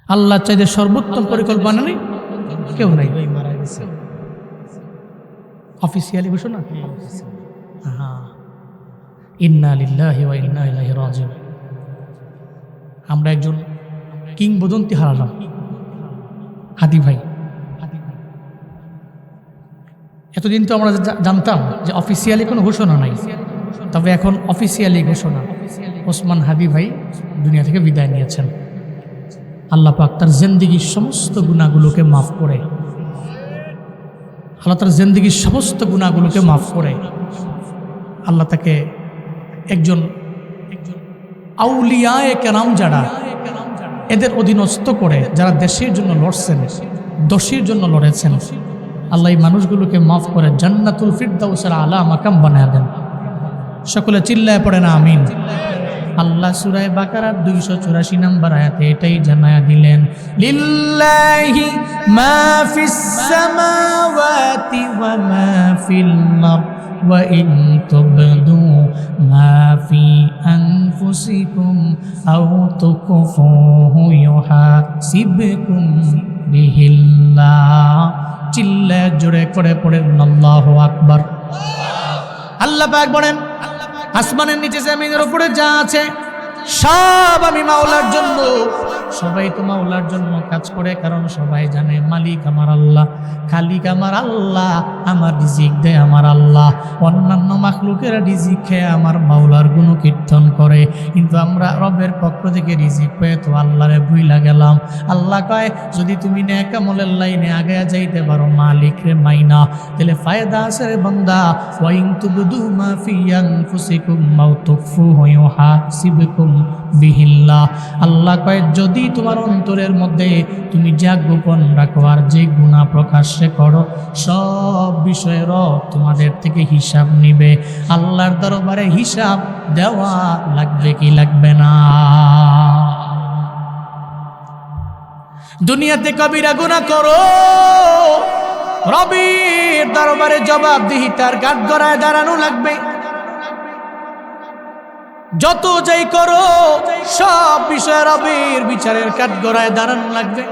আল্লাহ চাইতে সর্বোত্তম পরিকল্পনা নেই কেউ নাই। মারা গেছে অফিসিয়ালি ঘোষণা, হ্যাঁ, ইন্না লিল্লাহি ওয়া ইন্না ইলাইহি রাজিউন। আমরা একজন কিংবদন্তি হারালাম, হাদি ভাই। এতদিন তো আমরা জানতাম যে অফিসিয়ালি কোনো ঘোষণা নাই, তবে এখন অফিসিয়ালি ঘোষণা, ওসমান হাদি ভাই দুনিয়া থেকে বিদায় নিয়েছেন। আল্লাহ পাক তার জিন্দেগির সমস্ত গুনাহগুলোকে মাফ করে, আল্লাহ তার জিন্দেগির সমস্ত গুনাহগুলোকে মাফ করে আল্লাহ তাকে একজন আউলিয়ায়ে কেরাম যারা এদের অধীনস্থ করে, যারা দেশের জন্য লড়ছেন, দোষীর জন্য লড়েছেন, আল্লাহ এই মানুষগুলোকে মাফ করে জান্নাতুল ফিরদাউসের আলা মাকাম বানায় দেন। সকলে চিল্লায় পড়ে না আমিন। আল্লাহ সূরা বাকারার 284 নম্বর আয়াতে এটাই জানায়া দিলেন, লিল্লাহি মা ফিস সামাওয়াতি ওয়া মা ফিল আরদ ওয়া ইন তুবদু মা ফি আনফুসিকুম আও তুকফুহু ইউহাসিবকুম বিহিল্লাহ। চিল্লায় জোরে করে পড়েন আল্লাহু আকবার। আল্লাহ পাক বলেন, আসমানের নিচে জমিনের উপরে যা আছে সব আমি মাওলার জন্য, সবাই তো মাওলার জন্য কাজ করে, কারণ সবাই জানে মালিক আমার আল্লাহ, খালিক আমার আল্লাহ, আমার রিজিক দেয় আমার আল্লাহ। অন্যান্য মাখলুকেরা রিজিক খেয়ে আমার মাওলার গুণকীর্তন করে, কিন্তু আমরা রবের পক্ষ থেকে রিজিক পেয়ে তো আল্লাহরে ভুইলা গেলাম। আল্লাহ কয়, যদি তুমি নেক আমলের লাইনে আগে যাইতে পারো মালিক রে মাইনা, তাহলে ফায়দা আছে রে বান্দা। ওয়া ইন তুবদু মা ফি আনফুসিকুম আও তুখফুহু ইউহাসিবকুম বিহিল্লাহ। আল্লাহ কয়, যদি তোমার অন্তরের মধ্যে তুমি যা গোপন রাখো আর যে গুনাহ প্রকাশ্যে করো, সব বিষয়ের তোমাদের থেকে হিসাব নিবে। আল্লাহর দরবারে হিসাব দেওয়া লাগবে কি লাগবে না? দুনিয়াতে কবিরা গুনাহ করো, রবের দরবারে জবাবদিহিতার কাঠগড়ায় দাঁড়ানো লাগবে। যত যাই করো সব বিষয়ে রবের বিচারের কাঠগড়ায় দাঁড়ানো লাগবে।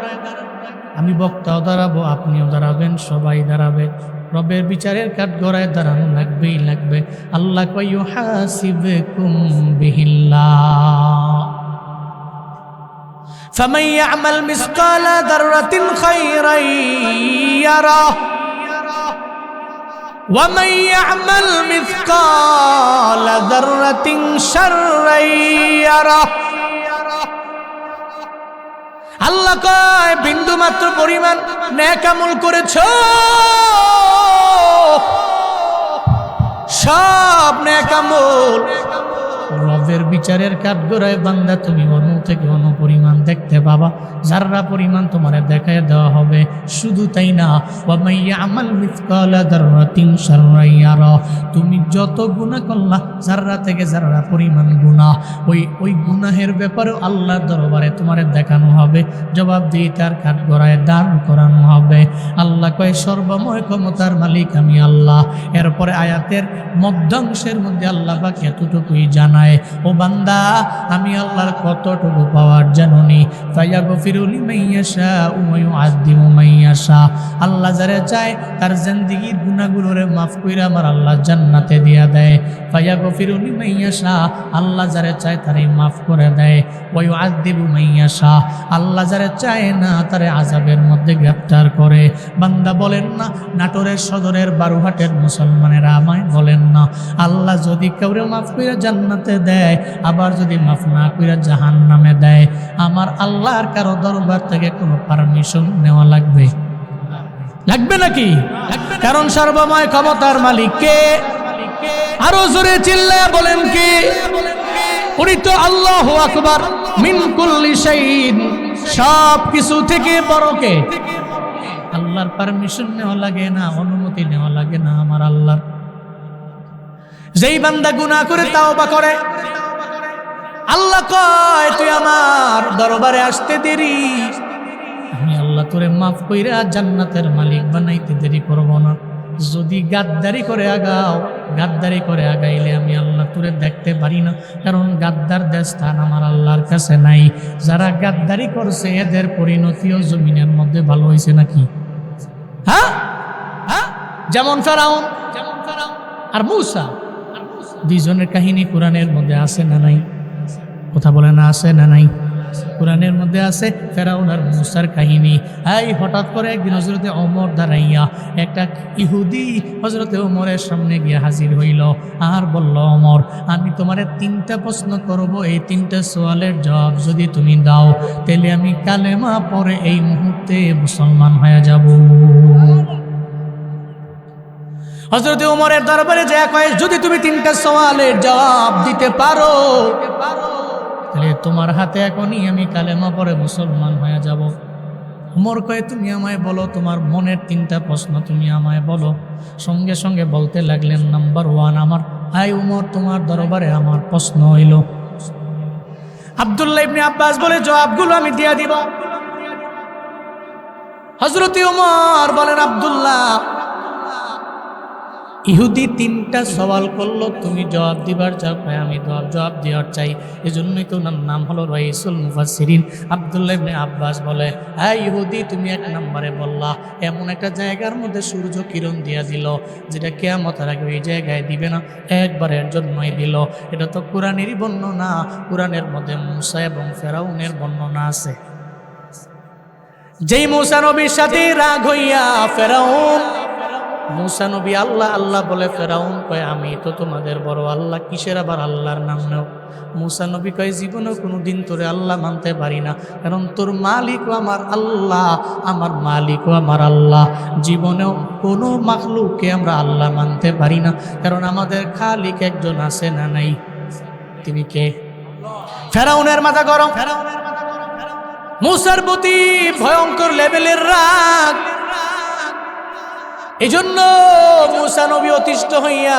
আমি বক্তাও দাঁড়াবো, আপনিও দাঁড়াবেন, সবাই দাঁড়াবে, রবের বিচারের কাঠগড়ায় দাঁড়ানো লাগবেই লাগবে। আল্লাহ কয় ইউহাসিবকুম বিহিল্লাহ। ফামান ইয়ামাল মিসকালা যাররাতিন খায়রান ইয়ারাহ وَمَن يَعْمَلْ مِثْقَالَ ذَرَّةٍ شَرًّا يَرَهُ। আল্লাহ কয়, বিন্দু মাত্র পরিমাণ নেক আমল করেছো, সব নেক আমল রবের বিচারের কাঠগড়ায় বান্দা তুমি অনু থেকে অনু পরিমাণ দেখতে পাবা, যাররা পরিমাণ তোমারে দেখায় দেওয়া হবে। শুধু তাই না, ওয়া মান ইয়ামাল মিসকালা যাররাতিন শাররান ইয়ারা, তুমি যত গুনাহ করলা যাররা থেকে যাররা পরিমাণ গুনাহ, ওই গুনাহের ব্যাপারেও আল্লাহর দরবারে তোমারে দেখানো হবে, জবাবদিহিতার কাঠগড়ায় দাঁড় করানো হবে। আল্লাহ কয়, সর্বময় ক্ষমতার মালিক আমি আল্লাহ। এরপরে আয়াতের মধ্যাংশের মধ্যে আল্লাহ পাক এতটুকুই জানায়, ও বান্দা, আমি আল্লাহর কতটুকু পাওয়ার জানুনি। ফায়াগফিরু লিমান ইয়াশাউ ওয়া ইউআযযিবু মান ইয়াশা। আল্লাহ যারে চায় তার জিন্দেগীর গুনাহগুলোরে মাফ কইরা আমার আল্লাহ জান্নাতে দিয়া দেয়। ফায়াগফিরু লিমান ইয়াশা, আল্লাহ যারে চায় তারে মাফ করে দেয়। ওয়া ইউআযযিবু মান ইয়াশা, আল্লাহ যারে চায় না তারে আযাবের মধ্যে গ্রেফতার করে। বান্দা বলেন না, নাটোরের সদরের বারুহাটের মুসলমানেরা আমায় বলেন না, আল্লাহ যদি কাউরে মাফ কইরা জান্নাতে দেয়, আবার যদি মাফ না কইরা জাহান্নামে দেয়, আমার আল্লাহর কারো দরবার থেকে কোনো পারমিশন নেওয়া লাগবে নাকি? কারণ সর্বময় ক্ষমতার মালিক কে? আরো জোরে চিল্লায়া বলেন কে? উনি তো আল্লাহু আকবার মিন কুল্লি শাইইন, সব কিছু থেকে বড় কে? আল্লাহর পারমিশন নেওয়া লাগে না, অনুমতি নেওয়া লাগে না আমার আল্লাহর। যেই বান্দা গুনাহ করে তাওবা করে, আল্লাহ কয়, তুই আমার দরবারে আসতে দেরি, আমি আল্লাহ তোরে মাফ কইরা জান্নাতের মালিক বানাইতে দেরি করব না। যদি গাদ্দারি করে আগাও, গাদ্দারি করে আগাইলে আমি আল্লাহ তোরে দেখতে পারি না, কারণ গাদ্দারদের স্থান আমার আল্লাহর কাছে নাই। যারা গাদ্দারি করছে এদের পরিণতিও জমিনের মধ্যে ভালো হয়েছে নাকি? হ্যাঁ হ্যাঁ, যেমন ফেরাউন আর মূসা, দুইজনের কাহিনী কোরআনের মধ্যে আছে না নাই? কথা বলে না, আছে না নাই? কোরআনের মধ্যে আছে ফেরাউন আর মূসার কাহিনী। এই হঠাৎ করে একদিন হযরতে ওমর দাঁড়াইয়া, একটা ইহুদি হযরতে ওমরের সামনে গিয়ে হাজির হইল আর বলল, ওমর, আমি তোমারে 3টা প্রশ্ন করব, এই 3টা সওয়ালের জবাব যদি তুমি দাও তাহলে আমি কালেমা পড়ে এই মুহূর্তে মুসলমান হয়ে যাব। হযরতে ওমরের দরবারে যায় কয়, যদি তুমি 3টা সওয়ালের জবাব দিতে পারো তাহলে তোমার হাতে এখনই আমি কালেমা পড়ে মুসলমান হয়ে যাব। ওমর কয়, তুমি আমায় বলো, তোমার মনের 3টা প্রশ্ন তুমি আমায় বলো। সঙ্গে সঙ্গে বলতে লাগলেন, নাম্বার 1, আমার হাই ওমর, তোমার দরবারে আমার প্রশ্ন হইল। আব্দুল্লাহ ইবনে আব্বাস বলে, জবাবগুলো আমি দিয়ে দিব। হযরত ওমর বলেন, আব্দুল্লাহ, ইহুদি 3টা সওয়াল করলো, তুমি জবাব দিবার চাও? আমি জবাব দেওয়ার চাই। এজন্যই তো ওনার নাম হলো রাইসুল মুফাসসিরিন। আব্দুল্লাহ ইবনে আব্বাস বলে, হ্যাঁ ইহুদি, তুমি 1 নম্বরে বললা এমন একটা জায়গার মধ্যে সূর্য কিরণ দিয়া দিল যেটা কিয়ামতের আগে ওই জায়গায় দিবে না, একবারের জন্যই দিল। এটা তো কোরআনেরই বর্ণনা। কোরআনের মধ্যে মূসা এবং ফেরাউনের বর্ণনা আছে। যেই মূসা নবীর সাথে রাগ হইয়া ফেরাউন, মূসা নবী আল্লাহ আল্লাহ বলে, ফেরাউন কয়, আমি তো তোমাদের বড় আল্লাহ, কিসের আবার আল্লাহর নাম নেও? মূসা নবী কয়, জীবনেও কোনো দিন তোরে আল্লাহ মানতে পারি না, কারণ তোর মালিকও আমার আল্লাহ, আমার মালিকও আমার আল্লাহ। জীবনেও কোনো মাখলুককে আমরা আল্লাহ মানতে পারি না, কারণ আমাদের খালিক একজন আছে না নাই? তিনি কে? ফেরাউনের মাথা গরম, মূসার প্রতি ভয়ঙ্কর লেভেলের রাগ। এজন্য মূসা নবী অতিষ্ঠ হইয়া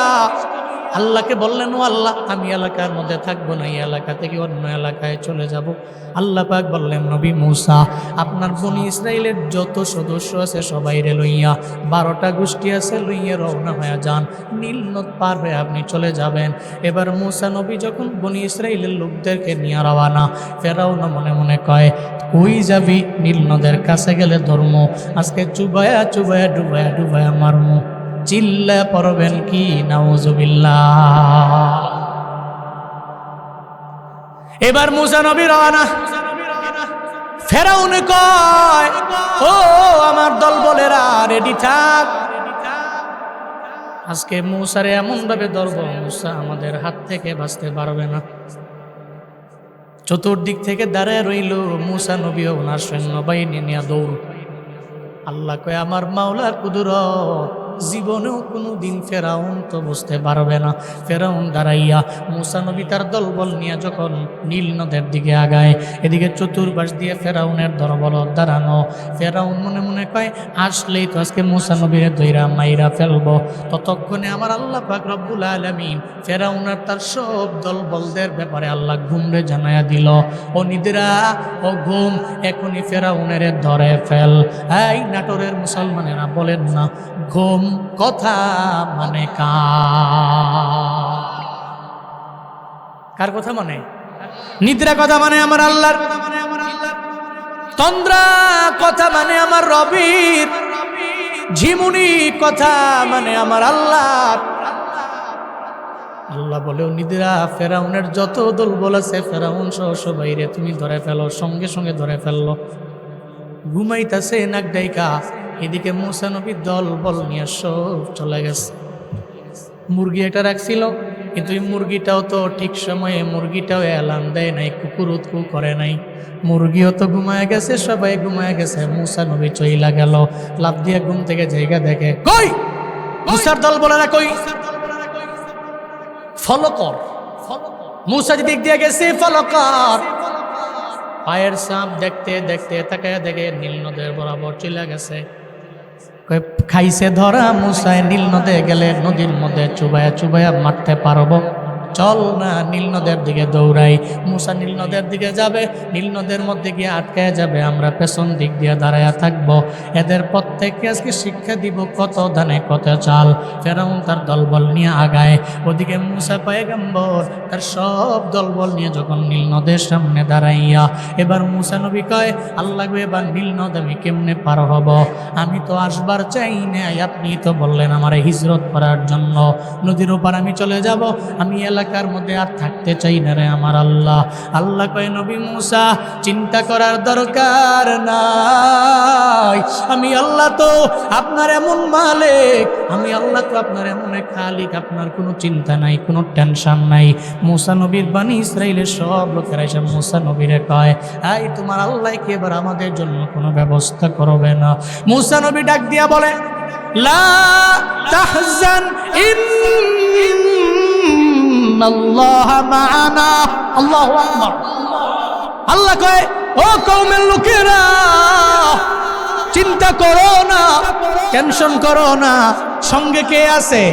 আল্লাহকে বললেন, ও আল্লাহ, আমি এলাকার মধ্যে থাকবো না, এই এলাকা থেকে অন্য এলাকায় চলে যাব। আল্লাহ পাক বললেন, নবী মূসা, আপনার বনি ইসরাইলের যত সদস্য আছে সবাইরে লইয়া, 12টা গোষ্ঠী আছে, লইয়া রওনা হয়ে যান, নীল নদ পার হয়ে আপনি চলে যাবেন। এবার মূসা নবী যখন বনি ইসরাইলের লোকদেরকে নিয়ে রওনা, ফেরাউন মনে মনে কয়, ওই যাবি নীল নদের কাছে গেলে ধর্ম আজকে চুবায়া চুবায়া ডুবায়া ডুবায়া মারমু। চিল্লা পড়বেন কি নাউজুবিল্লাহ। এবার মূসা নবী রওনা। ফেরাউন কয়, ও আমার দল বলেরা, রেডি থাক, আজকে মূসারে এমন ভাবে ধরব, মূসা আমাদের হাত থেকে বাঁচতে পারবে না। চতুর্দিক থেকে দাঁড়ায় রইল মূসা নবী ও ওনার সৈন্যবাহিনী নিয়ে দৌড়। আল্লাহ কয়, আমার মাওলার কুদরত, জীবনেও কোনো দিন ফেরাউন তো বুঝতে পারবে না। ফেরাউন দাঁড়াইয়া মূসা নবী তার দলবল নিয়ে যখন নীল নদের দিকে আগায়, এদিকে চতুর্পাশ দিয়ে ফেরাউনের দলবল দাঁড়ানো। ফেরাউন মনে মনে কয়, আসলেই তো আজকে মূসা নবীর দইরা মাইরা ফেলবো। ততক্ষণে আমার আল্লাহ পাক রব্বুল আলামিন ফেরাউন আর তার সব দলবলদের ব্যাপারে আল্লাহ ঘুমরে জানায়া দিল, ও নিদ্রা, ও ঘুম, এখনই ফেরাউনের ধরে ফেল। এই নাটোরের মুসলমানেরা বলেন না, ঘুম কথা মানে কার কথা মানে? নিদ্রা কথা মানে আমার আল্লাহর, তন্দ্রা কথা মানে আমার রবির, ঝিমুনি কথা মানে আমার আল্লাহর। আল্লাহ বলেও নিদ্রা, ফেরাউনের যত দলবল আছে ফেরাউন সহ সবাইরে তুমি ধরে ফেলো। সঙ্গে সঙ্গে ধরে ফেললো, ঘুমাইতেছে নাক ডাইকা। এদিকে মূসা নবীর দল বল নিয়ে সব চলে গেছে। মুরগি একটা রাখছিল, কিন্তু এই মুরগিটাও তো ঠিক সময়ে মুরগিটাও এলান দেয় নাই, কুকুর উৎকু করে নাই। মুরগিও তো ঘুমায় গেছে, সবাই ঘুমায় গেছে। মূসা নবী চইলা গেল, লাফ দিয়ে ঘুম থেকে জায়গা দেখে, কই মূসার দল বলেরা কই? ফলো কর। মূসা দিক দিয়ে গেছে, ফলো কর। পায়ের ছাপ দেখতে দেখতে তাকায় দেখে নীল নদের বরাবর চলে গেছে। খাইছে ধরা মূসায়, নীল নদে গেলে নদীর মধ্যে চুবায়া চুবায়া মারতে পারবো। চল না নীল নদের দিকে দৌড়াই। মুসা নীল নদের দিকে যাবে, নীল নদের মধ্যে গিয়ে আটকায় যাবে, আমরা পেছন দিক দিয়ে দাঁড়ায়া থাকবো। এদের প্রত্যেককে আজকে শিক্ষা দিব কত ধানে কত চাল। ফেরাউন তার দলবল নিয়ে আগায়, ওদিকে মুসা পয়গম্বর তার সব দলবল নিয়ে যখন নীল নদের সামনে দাঁড়াইয়া, এবার মুসা নবী কয়, আল্লাহ গো এবার নীল নদ আমি কেমনে পার হব? আমি তো আসবার চাই নাই, আপনি তো বললেন আমার হিজরত করার জন্য, নদীর ওপার আমি চলে যাব, আমি এলাকার মধ্যে আর থাকতে চাই না রে আমার আল্লাহ। আল্লাহ কয়, নবী মুসা চিন্তা করার দরকার নাই, আমি আল্লাহ তো আপনার এমন মালিক, আমি আল্লাহ তো আপনার এমন এক খালিক, আপনার কোনো চিন্তা নাই, কোনো টেনশন নাই। মুসা নবীর বানি ইসরাইলের সব লোকেরা এসে মুসা নবীরে কয়, এই তোমার আল্লাহ কি এবার আমাদের জন্য কোনো ব্যবস্থা করবে না? মুসা নবী ডাক দিয়া বলে, লা তাহজান ইন্নাল্লাহ মা'ানা। আল্লাহু আকবার। আল্লাহ কয়, ও কওমের লোকেরা চিন্তা করো না, টেনশন করো না, সঙ্গে কে আছে?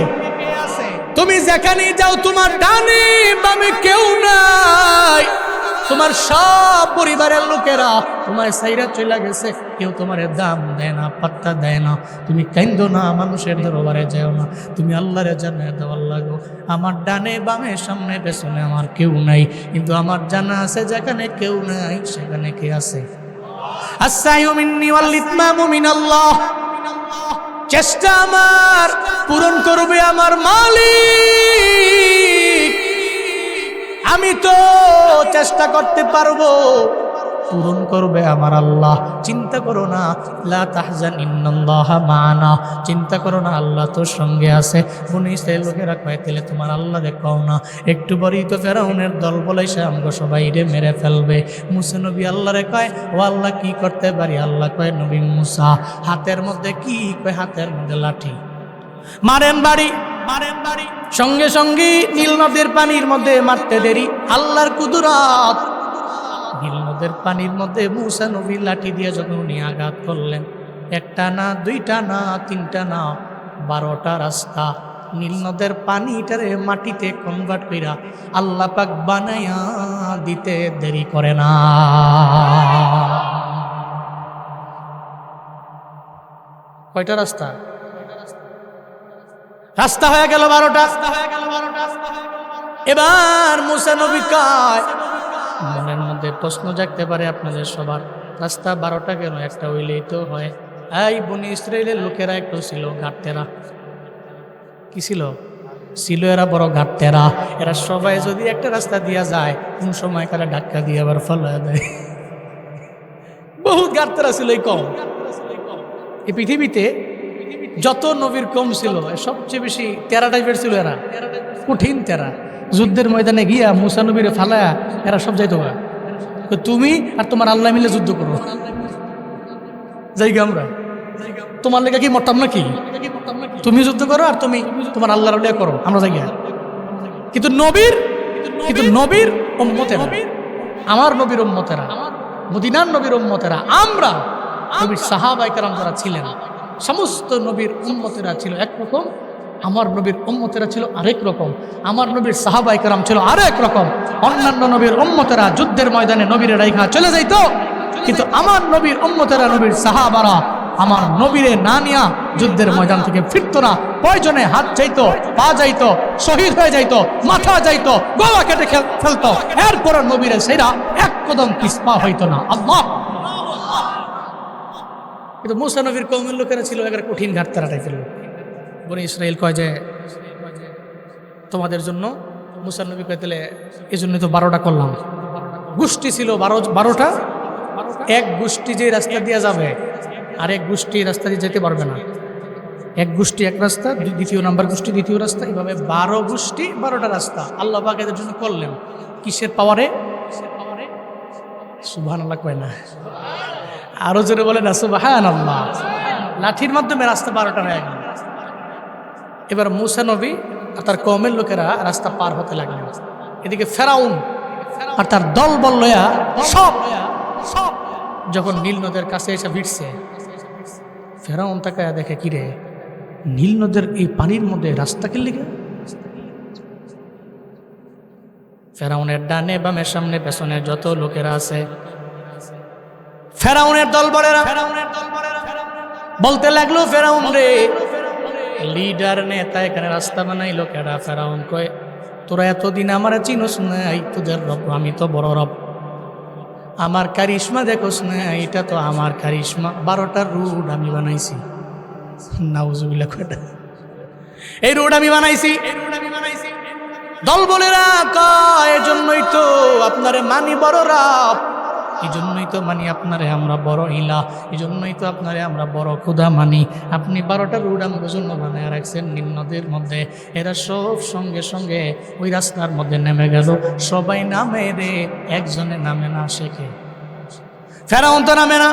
তুমি যেখানে যাও তোমার ডানে বামে কেউ নাই, তোমার সব পরিবারের লোকেরা তোমার সাইরা চলে গেছে, কেউ তোমার দাম দেয় না, পাত্তা দেয় না। তুমি কান্দো না, মানুষের দরবারে যাও না, তুমি আল্লাহরে জানায় দাও, আল্লাহ গো আমার ডানে বামে সামনে পেছনে আমার কেউ নাই, কিন্তু আমার জানা আছে যেখানে কেউ নাই সেখানে কে আছে? আস-সাইয়ু মিন্নি ওয়াল ইতমামু মিনাল্লাহ। চেষ্টা আমার পূরণ করবে আমার মালিক, আমি তো চেষ্টা করতে পারবো, পূরণ করবে আমার আল্লাহ। চিন্তা করো না, লা তাহজান ইন্নাল্লাহা মা'ানা, চিন্তা করো না, আল্লাহ তোর সঙ্গে আছে। বনি ইসরাইল লোকেরা কয়, তাহলে তোমার আল্লাহ দেখাও না, একটু পরেই তো ফেরাউনের দল বলাইছে আমগো সবাই রে মেরে ফেলবে। মুসা নবী আল্লাহরে কয়, ও আল্লাহ কি করতে পারি? আল্লাহ কয়, নবী মুসা হাতের মধ্যে কি? কয় হাতের মধ্যে লাঠি, মারেন বাড়ি, মারেন বাড়ি। সঙ্গে সঙ্গে নীল নদের পানির মধ্যে মারতে দেরি, আল্লাহর কুদরত। নীল নদের পানির মধ্যে মুসা নবী লাঠি দিয়ে যখন উনি আঘাত করলেন, একটা না, দুইটা না, তিনটা না, 12টা রাস্তা নীল নদের পানিটারে মাটিতে কনভার্ট কইরা আল্লাহ পাক বানায়া দিতে দেরি করে না। কয়টা রাস্তা? রাস্তা হয়ে গেল 12টা। এবার মুসা নবী কয়, মনের মধ্যে প্রশ্ন জাগতে পারে আপনাদের সবার, রাস্তা 12টা কেন? একটা হইলেই তো হয়। এই বনি ইসরাইলের লোকেরা একটু ছিল ঘাটতেরা। কি ছিল? ছিল এরা বড় ঘাটতেরা। এরা সবাই যদি একটা রাস্তা দিয়া যায়, কোন সময় কারা ধাক্কা দিয়ে আবার ফলায় দেয়। বহুত ঘাটতেরা ছিল এই কম। এই পৃথিবীতে যত নবীর কম ছিল, সবচেয়ে বেশি তেরা টাইপের ছিল এরা, কঠিন তেরা। যুদ্ধের ময়দানে গিয়া মুসা নবীরে ফালায়া এরা সব যাইতো, তুমি আর তোমার আল্লাহ মিলে যুদ্ধ করো। যাই গে আমরা, তোমার লেগে কি মরতাম নাকি? তুমি যুদ্ধ করো আর তুমি তোমার আল্লাহর উল্লেখ করো, আমরা যাই। কিন্তু নবীর উম্মতেরা, আমার নবীর উম্মতেরা, মদিনার নবীর উম্মতেরা, আমরা নবীর সাহাবায়ে কেরাম যারা ছিলেন, সমস্ত নবীর উম্মতেরা ছিল একরকম, আমার নবীর উম্মতেরা ছিল আরেক রকম, আমার নবীর সাহাবায়ে কেরাম ছিল আরেক রকম। অন্যান্য নবীর উম্মতেরা যুদ্ধের ময়দানে নবীরে রাইখা চলে যাইতো, কিন্তু আমার নবীর উম্মতেরা, নবীর সাহাবারা আমার নবীরে না নিয়া যুদ্ধের ময়দান থেকে ফিরতো না। প্রয়োজনে হাত যাইতো, পা যাইতো, শহীদ হয়ে যাইতো, মাথা যাইতো, গলা কেটে ফেলতো, এরপর নবীরে সেরা এক কদম পিছপা হইতো না। আল্লাহ। কিন্তু মুসা নবীর কওমের লোকেরা ছিল একেবারে কঠিন ঘাটতারা টাইপের লোক। বনি ইসরাইল কয় যে তোমাদের জন্য, মুসা নবী কয় তাহলে এই জন্যই তো 12টা করলাম। গোষ্ঠী ছিল 12টা। এক গোষ্ঠী যে রাস্তা দিয়ে যাবে আরেক গোষ্ঠী রাস্তা দিয়ে যেতে পারবে না। এক গোষ্ঠী এক রাস্তা, দ্বিতীয় নাম্বার গোষ্ঠী দ্বিতীয় রাস্তা, এইভাবে 12 গোষ্ঠী 12টা রাস্তা আল্লাহ পাক এদের জন্য করলেন। কিসের পাওয়ারে? সুবহানাল্লাহ কয় না, আরো জোরে বলে না সুবহানাল্লাহ। লাঠির মাধ্যমে রাস্তা 12টা হয়ে গেল। এবার মুসা নবী আর তার কওমের লোকেরা রাস্তা পার হতে লাগলেন। এদিকে ফেরাউন আর তার দল বল লয়া সব যখন নীল নদের কাছে এসে ভিড়ছে, ফেরাউন তাকায়া দেখে, কিরে নীল নদের এই পানির মধ্যে রাস্তা কে লিগে? ফেরাউনের ডানে বামে সামনে পেছনে যত লোকেরা আছে, ফেরাউনের দলবলেরা বলতে লাগলো, ফেরাউন রে, লিডার নেতা এখানে রাস্তা বানাইলো কেডা? ফেরাউন কয়, তোরা এতদিন আমার চিনোস নাই, তোদের রব আমি তো বড় রব, আমার কারিশমা দেখোস না, এটা তো আমার কারিশমা, 12টা রোড আমি বানাইছি। নাউজুবিল্লাহ, এই রোড আমি বানাইছি। দলবলেরা কয়, এজন্যই তো আপনারে মানি বড় রব, এই জন্যই তো মানি আপনারে আমরা বড় ইলা, এই জন্যই তো আপনারে আমরা বড় খোদা মানি। আপনি 12টা রোড আমাদের জন্য বানায় রাখছেন নীল নদীর মধ্যে। এরা সব সঙ্গে সঙ্গে ওই রাস্তার মধ্যে নেমে গেল। সবাই নামে রে, একজনে নামে না, শেখে ফেরাউন তো নামে না।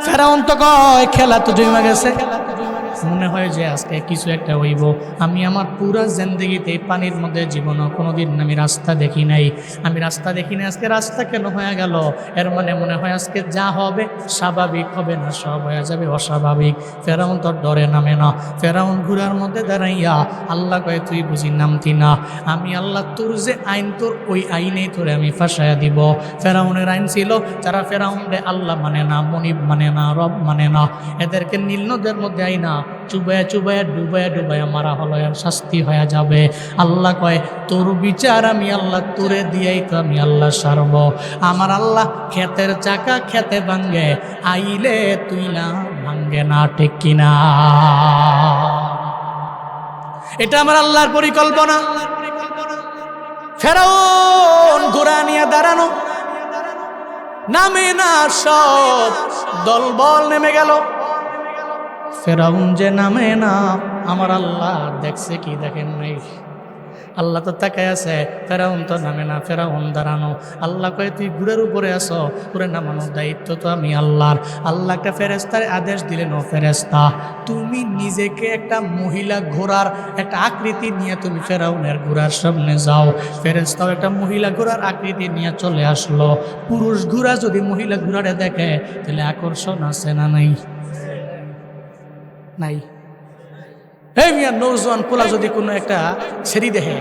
ফেরাউন তো কয়, খেলা তো জমে গেছে, মনে হয় যে আজকে কিছু একটা হইব। আমি আমার পুরা জিন্দেগিতে পানির মধ্যে জীবনও কোনোদিন আমি রাস্তা দেখি নাই, আমি রাস্তা দেখি নাই, আজকে রাস্তা কেন হয়ে গেল? এর মানে মনে হয় আজকে যা হবে স্বাভাবিক হবে না, সব হয়ে যাবে অস্বাভাবিক। ফেরাউন তোর ডরে নামে না। ফেরাউন ঘোড়ার মধ্যে দাঁড়াইয়া আল্লাহ কয়, তুই বুঝি নামতি না? আমি আল্লাহ তোর যে আইন, তোর ওই আইনেই তোরে আমি ফাঁসাইয়া দিব। ফেরাউনের আইন ছিল, যারা ফেরাউনরে আল্লাহ মানে না, মনিব মানে না, রব মানে না, এদেরকে নীল নদের মধ্যে আইনা চুবায়া চুবায়া ডুবায়া ডুবায়া মারা হলো, আর শাস্তি হয়ে যাবে। আল্লাহ কয়, তোর বিচার আমি আল্লাহ তোরে দিয়েই তো আমি আল্লাহ সারব। আমার আল্লাহ ক্ষেতের চাকা খেতে ভাঙ্গে, আইলে তুই না ভাঙ্গে না, ঠিক কিনা? এটা আমার আল্লাহর পরিকল্পনা। ফেরাউন ঘোড়া নিয়ে দাঁড়ানো, নামে না, সব দলবল নেমে গেল। ফেরাউন যে নামে না, আমার আল্লাহ দেখছে কি দেখেন নাই? আল্লাহ তো তাকায় আছে, ফেরাউন তো নামে না, ফেরাউন দাঁড়ানো। আল্লাহ কয়, তুই ঘুরের উপরে আসো, ঘুরে নামানোর দায়িত্ব তো আমি আল্লাহর। আল্লাহ একটা ফেরেস্তার আদেশ দিলেন, ও ফেরেস্তা, তুমি নিজেকে একটা মহিলা ঘোড়ার একটা আকৃতি নিয়ে তুমি ফেরাউনের ঘোড়ার সামনে যাও। ফেরেস্তাও একটা মহিলা ঘোড়ার আকৃতি নিয়ে চলে আসলো। পুরুষ ঘোড়া যদি মহিলা ঘোড়ারে দেখে তাহলে আকর্ষণ আছে না নাই? নাই। এই মিয়া, নৌজওয়ান পোলা যদি কোনো একটা ছেড়ি দেখে,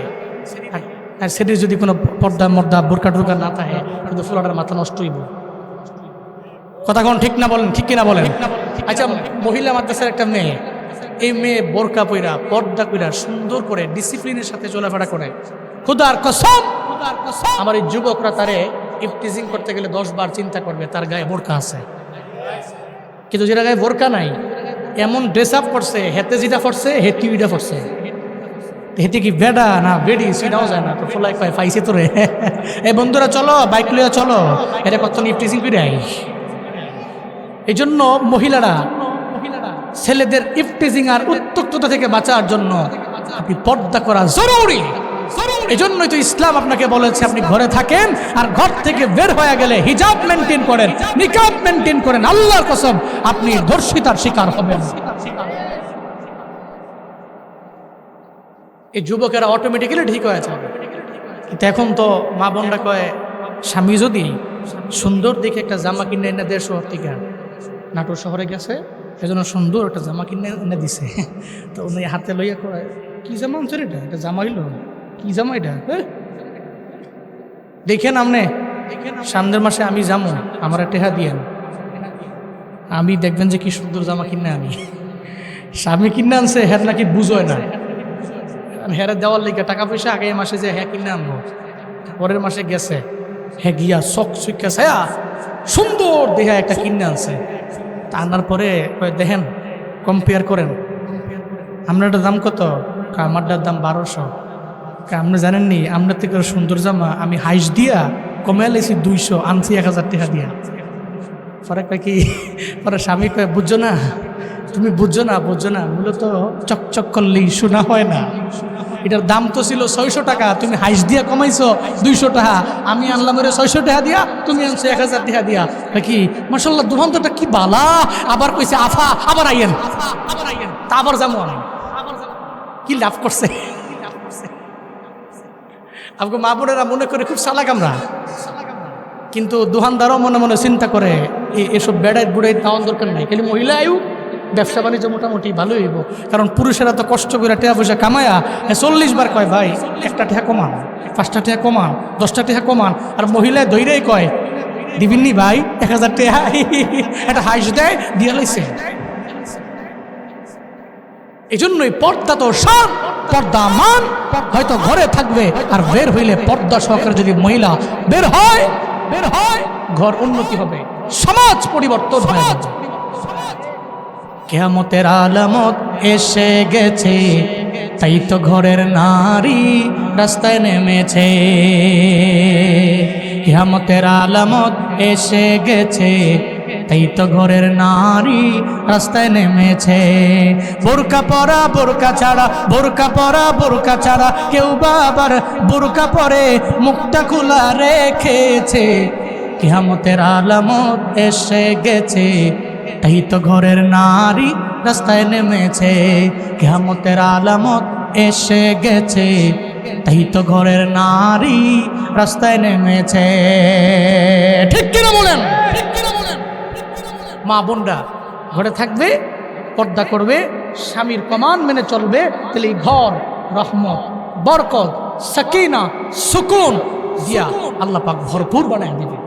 আর ছেড়ির যদি কোনো পর্দা মর্দা বোরকা টোরকা না থাকে, কিন্তু পোলাটার মাথা নষ্ট হইব। কথা কোন ঠিক না বলেন? ঠিক কিনা বলেন? আচ্ছা, মহিলা মাদ্রাসার একটা মেয়ে, এই মেয়ে বোরকা পইরা পর্দা কইরা সুন্দর করে ডিসিপ্লিনের সাথে চলাফেরা করে, খুদার কসম আমার এই যুবকরা তারে ইফটিজিং করতে গেলে 10 বার চিন্তা করবে তার গায়ে বোরকা আছে। কিন্তু যেটা গায়ে বোরকা নাই, এমন ড্রেস আপ করছে, হেতে যেটা পড়ছে হেতি ওইটা পড়ছে, হেতে কি বেডা না বেডি সেটাও যায় না। তো ফলাই পায় পাইছে তোরে। এই বন্ধুরা চলো, বাইক লইয়া চলো, এটা কত ইফটিজিং করে আই। এই জন্য মহিলারা ছেলেদের ইফটিজিং আর উত্তক্ততা থেকে বাঁচার জন্য আপনি পর্দা করা জরুরি। এই জন্যই তো ইসলাম আপনাকে বলেছে, আপনি ঘরে থাকেন আর ঘর থেকে বের হয়ে গেলে হিজাব মেনটেন করেন, নিকাব মেনটেন করেন, আল্লাহর কসম আপনি ধর্ষিতার শিকার হবেন। এই যুবকেরা অটোমেটিক্যালি ঠিক হয়ে যাবে। কিন্তু এখন তো মা বোনরা কয়, স্বামী যদি সুন্দর দেখে একটা জামা কিনে এনে দেয় শহর থেকে, নাটোর শহরে গেছে, সেজন্য সুন্দর একটা জামা কিনে এনে দিছে, তো উনি হাতে লইয়া কয়, কি জামা আনছেন এটা? এটা জামা হইল? কি জামা এটা? দেখেন আমনে, সামনের মাসে আমি যাবো, আমার টেহা দিয়েন, আমি দেখবেন যে কি সুন্দর জামা কিনে আনি। স্বামী কিনে আনছে, হ্যাঁ নাকি বুঝোয় না, হ্যাঁ দেওয়ার লিগে টাকা পয়সা আগে মাসে যে হ্যাঁ কিনে আনবো, পরের মাসে গেছে, হ্যাঁ গিয়া শখ সুইকা সুন্দর দেহা একটা কিনে আনছে। তা আনার পরে দেখেন, কম্পেয়ার করেন, আপনারটার দাম কত? আমারটার দাম 1200। আপনি জানেননি আপনার থেকে সুন্দর জামা আমি হাইস দিয়া কমে লেছি 200, আনছি 1000 টাকা দিয়া। পরে কয় কি, পরে স্বামী কয়, বুঝছো না তুমি, বুঝছো না, বুঝছো না, মূলত চকচক করলেই শোনা হয় না। এটার দাম তো ছিল 600 টাকা, তুমি হাইস দিয়া কমাইছো 200 টাকা, আমি আনলাম ওরে 600 টাকা দিয়া, তুমি আনছো 1000 টাকা দিয়া। কি মাশাআল্লাহ, দুহান্তটা কি বালা। আবার কইছে আফা আবার আইয়েন, তা আবার যাবো আমি। কি লাভ করছে? আমাকে মা বোনেরা মনে করে খুব চালাক আমরা, কিন্তু দোকানদারও মনে মনে চিন্তা করে এসব বেড়াই বুড়াই দেওয়ার দরকার নাই, খালি মহিলা আয়ু ব্যবসা বাণিজ্য মোটামুটি ভালোই হইব, কারণ পুরুষেরা তো কষ্ট করে টাকা পয়সা কামায়া 40 বার কয় ভাই একটা টাকা কমান, 5টা টাকা কমান, 10টা টাকা কমান, আর মহিলা ধৈরেই কয় দিবিননি ভাই 1000 টাকা, একটা হাইস দেয় দিয়ে লাইছে। এই জন্যই পর্দা তো শান, পর্দা মান। হয়তো ঘরে থাকবে আর বের হইলে পর্দা সহকারে যদি মহিলা বের হয় ঘর উন্নতি হবে, সমাজ পরিবর্তন হয়ে যাবে। কিয়ামতের আলামত এসে গেছে, তাই তো ঘরের নারী রাস্তায় নেমেছে। কিয়ামতের আলামত এসে গেছে, তাই তো ঘরের নারী রাস্তায় নেমেছে। বোরকা পরা বোরকা ছাড়া, বোরকা পরা বোরকা ছাড়া, কেউ বা আবার বোরকা পরে মুখটা খোলা রেখেছে। কিয়ামতের আলামত এসে গেছে, তাই তো ঘরের নারী রাস্তায় নেমেছে। কিয়ামতের আলামত এসে গেছে, তাই তো ঘরের নারী রাস্তায় নেমেছে। ঠিক কিনা বলেন? মা বোনরা ঘরে থাকবে, পর্দা করবে, স্বামীর কমান্ড মেনে চলবে, তাহলে এই ঘর রহমত, বরকত, সাকিনা, সুকুন দিয়া আল্লাহ পাক ভরপুর বানায় দিবে।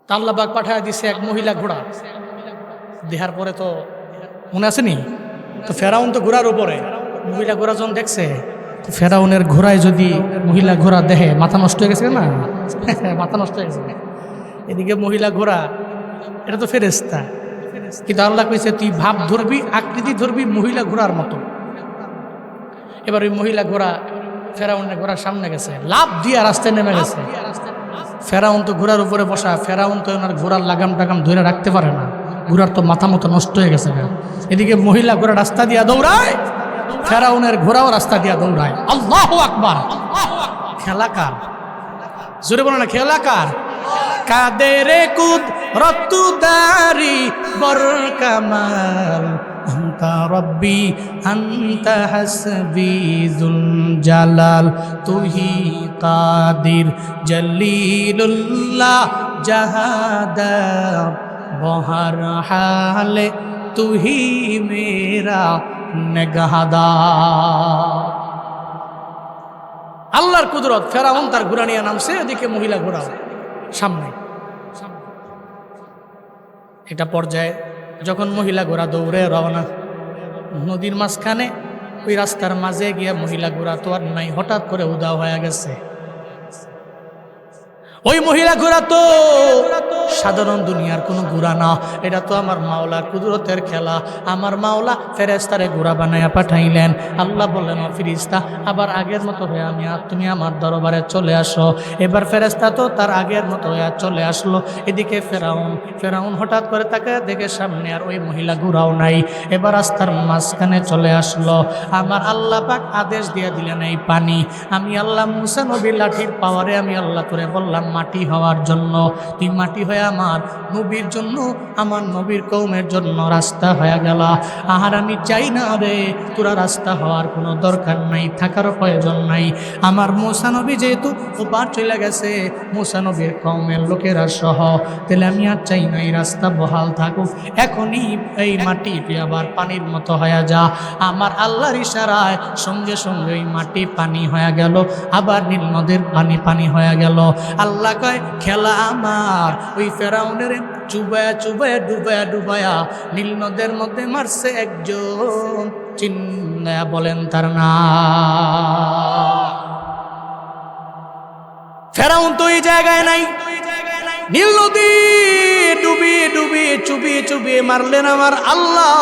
তা আল্লাহ পাক পাঠায় দিছে এক মহিলা ঘোড়া। দেহার পরে তো মনে আছে নি, তো ফেরাউন তো ঘোড়ার উপরে, মহিলা ঘোড়া যখন দেখছে, ফেরাউনের ঘোড়ায় যদি মহিলা ঘোড়া দেখে মাথা নষ্ট হয়ে গেছে না, মাথা নষ্ট হয়ে গেছে। এদিকে মহিলা ঘোড়া, এটা তো ফেরেশতা, কিন্তু আল্লাহ কইছে তুই ভাব ধরবি, আকৃতি ধরবি মহিলা ঘোড়ার মতো। এবার ওই মহিলা ঘোড়া ফেরাউনের ঘোড়ার সামনে গেছে, লাফ দিয়া রাস্তায় নেমে গেছে। ফেরাউন তো ঘোড়ার উপরে বসা, ফেরাউন তো ওনার ঘোড়ার লাগাম টাগাম ধরে রাখতে পারে না, ঘোড়ার তো মাথা মতো নষ্ট হয়ে গেছে। এদিকে মহিলা ঘোড়া রাস্তা দিয়া দৌড়ায়, ফেরাউনের ঘোড়াও রাস্তা দিয়া দৌড়ায়। আল্লাহু আকবার! খেলাকার, জোরে বলো না খেলাকার। কাদের কুদরতুদারি বর কামাল, আনতা রব্বি আনতা হাসবি যুল জালাল, তুহি কাদির জলিলুল্লাহ জাহাদার, বহর হালে তুহি মেরা নেগাহদার। আল্লাহর কুদরত। ফেরাউন তার ঘোড়া নিয়ে নামছে, এদিকে মহিলা ঘোড়া সামনে। এটা পর্যায়ে যখন মহিলা ঘোড়া দৌড়ে রওনা, নদীর মাঝখানে ওই রাস্তার মাঝে গিয়ে মহিলা ঘোড়া তো আর নাই, হঠাৎ করে উধাও হয়ে গেছে। ওই মহিলা ঘোড়া তো সাধারণ দুনিয়ার কোনো ঘোড়া না, এটা তো আমার মাওলার কুদরতের খেলা। আমার মাওলা ফেরেশতারে ঘোড়া বানায়া পাঠাইলেন। আল্লাহ বললেন, ও ফেরেশতা, আবার আগের মতো হয়ে তুমি আমার দরবারে চলে আসো। এবার ফেরেশতা তো তার আগের মতো হয়ে চলে আসলো। এদিকে ফেরাউন হঠাৎ করে তাকে দেখে সামনে আর ওই মহিলা ঘোড়াও নাই। এবার রাস্তার মাঝখানে চলে আসলো। আমার আল্লাহ পাক আদেশ দিয়ে দিলেন, এই পানি। আমি আল্লাহ মুসা নবীর লাঠির পাওয়ারে আমি আল্লাহ করে বললাম মাটি হওয়ার জন্য, তুই মাটি হয়ে আমার নবীর জন্য, আমার নবীর কওমের জন্য রাস্তা হয়ে গেল। আর আমি চাই না রে, তোরা রাস্তা হওয়ার কোনো দরকার নাই, থাকার প্রয়োজন নাই। আমার মুসা নবী যেহেতু ওপার চলে গেছে, মুসা নবীর কওমের লোকেরা সহ, তাহলে আমি আর চাই না এই রাস্তা বহাল থাকুক। এখনই এই মাটি তুই আবার পানির মতো হয়ে যা। আমার আল্লাহর ইশারায় সঙ্গে সঙ্গে ওই মাটি পানি হয়ে গেল, আবার নীল নদের পানি হয়ে গেল। আল্লাহ কয়, খেলা আমার। ওই ফেরাউনের চুবায়া চুবায়া ডুবায়া ডুবায়া নীল নদের মধ্যে মারছে একজন, চিন্তা বলেন তার নাম। ফেরাউন তো এই জায়গায় নাই, নীল নদী ডুবিয়ে ডুবিয়ে চুবিয়ে চুবিয়ে মারলেন আমার আল্লাহ।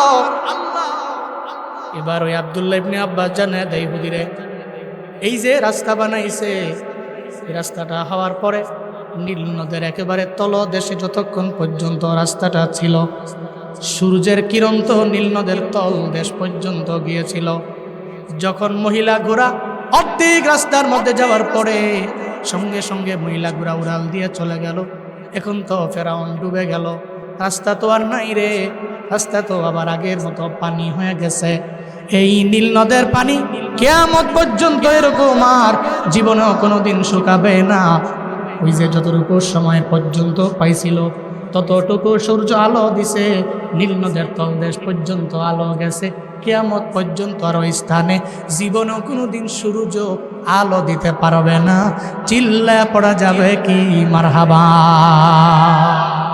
এবার ওই আব্দুল্লাহ ইবনে আব্বাস জানায় দেয়, হুদিরে এই যে রাস্তা বানাইছে, এই রাস্তাটা হওয়ার পরে নীল নদের একেবারে তলদেশে যতক্ষণ পর্যন্ত রাস্তাটা ছিল, সূর্যের কিরণ তো নীল নদের তল দেশ পর্যন্ত গিয়েছিল। যখন মহিলা ঘোড়া অর্ধেক রাস্তার মধ্যে যাওয়ার পরে সঙ্গে সঙ্গে মহিলা ঘোড়া উড়াল দিয়ে চলে গেল। এখন তো ফেরাউন ডুবে গেল, রাস্তা তো আর নাই রে, রাস্তা তো আবার আগের মতো পানি হয়ে গেছে। এই নীল নদের পানি কিয়ামত পর্যন্ত এরকম আর জীবনেও কোনোদিন শুকাবে না। ওই যে যতটুকু সময় পর্যন্ত পাইছিল ততটুকু সূর্য আলো দিছে, নীল নদের তলদেশ পর্যন্ত আলো গেছে, কিয়ামত পর্যন্ত আর ওই স্থানে জীবনও কোনোদিন সূর্য আলো দিতে পারবে না। চিল্লায় পড়া যাবে কি মারহাবা।